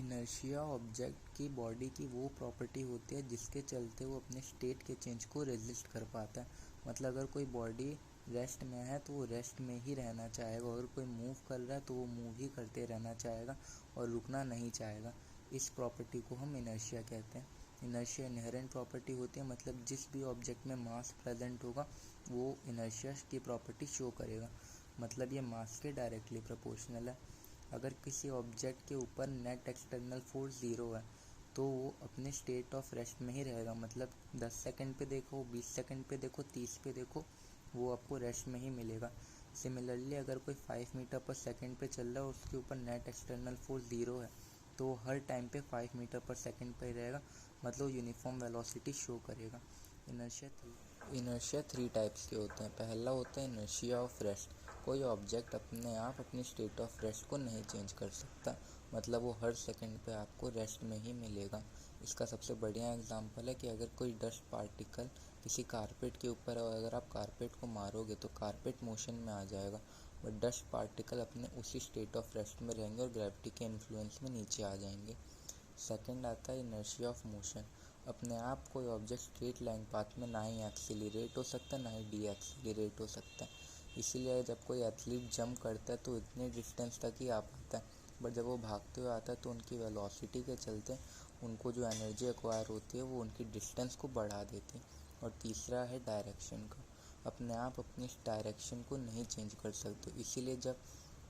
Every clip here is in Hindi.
इनर्शिया ऑब्जेक्ट की बॉडी की वो प्रॉपर्टी होती है जिसके चलते वो अपने स्टेट के चेंज को रेजिस्ट कर पाता है। मतलब अगर कोई बॉडी रेस्ट में है तो वो रेस्ट में ही रहना चाहेगा, और कोई मूव कर रहा है तो वो मूव ही करते रहना चाहेगा और रुकना नहीं चाहेगा। इस प्रॉपर्टी को हम इनर्शिया कहते हैं। इनर्शिया इनहेरेंट प्रॉपर्टी होती है, मतलब जिस भी ऑब्जेक्ट में मास प्रेजेंट होगा वो इनर्शिया की प्रॉपर्टी शो करेगा। मतलब ये मास के डायरेक्टली प्रोपोर्शनल है। अगर किसी ऑब्जेक्ट के ऊपर नेट एक्सटर्नल फोर्स 0 है तो वो अपने स्टेट ऑफ रेस्ट में ही रहेगा। मतलब 10 सेकंड पे देखो, 20 सेकंड पे देखो, 30 पे देखो, वो आपको रेस्ट में ही मिलेगा। सिमिलरली अगर कोई 5 मीटर पर सेकंड पे चल रहा है और उसके ऊपर नेट एक्सटर्नल फोर्स 0 है तो वो हर टाइम पे 5 मीटर पर सेकंड पे ही रहेगा, मतलब यूनिफॉर्म वेलोसिटी शो करेगा। इनर्शिया 3 टाइप्स के होते हैं। पहला होता है इनर्शिया ऑफ रेस्ट। कोई ऑब्जेक्ट अपने आप अपनी स्टेट ऑफ रेस्ट को नहीं चेंज कर सकता, मतलब वो हर सेकंड पे आपको रेस्ट में ही मिलेगा। इसका सबसे बढ़िया एग्जांपल है कि अगर कोई डस्ट पार्टिकल किसी कारपेट के ऊपर है और अगर आप कारपेट को मारोगे तो कारपेट मोशन में आ जाएगा, बट डस्ट पार्टिकल अपने उसी स्टेट ऑफ रेस्ट में रहेंगे और ग्रेविटी के इन्फ्लुएंस में नीचे आ जाएंगे। सेकंड आता है इनर्शिया ऑफ मोशन। अपने आप कोई ऑब्जेक्ट स्ट्रेट लाइन पाथ में ना ही एक्सीलरेट हो सकता है ना ही डी एक्सीलरेट हो सकता है। इसीलिए जब कोई एथलीट जंप करता है तो इतने डिस्टेंस तक ही आ पाता है, बट जब वो भागते हुए आता है तो उनकी वेलोसिटी के चलते उनको जो एनर्जी एक्वायर होती है वो उनकी डिस्टेंस को बढ़ा देती है। और तीसरा है डायरेक्शन का। अपने आप अपनी इस डायरेक्शन को नहीं चेंज कर सकते, इसीलिए जब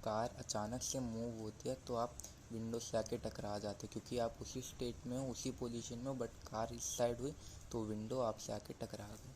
कार अचानक से मूव होती है तो आप विंडो से आके टकरा जाते हो, क्योंकि आप उसी स्टेट में हो, उसी पोजीशन में हो, बट कार इस साइड हुई तो विंडो आपसे आके टकरा गई।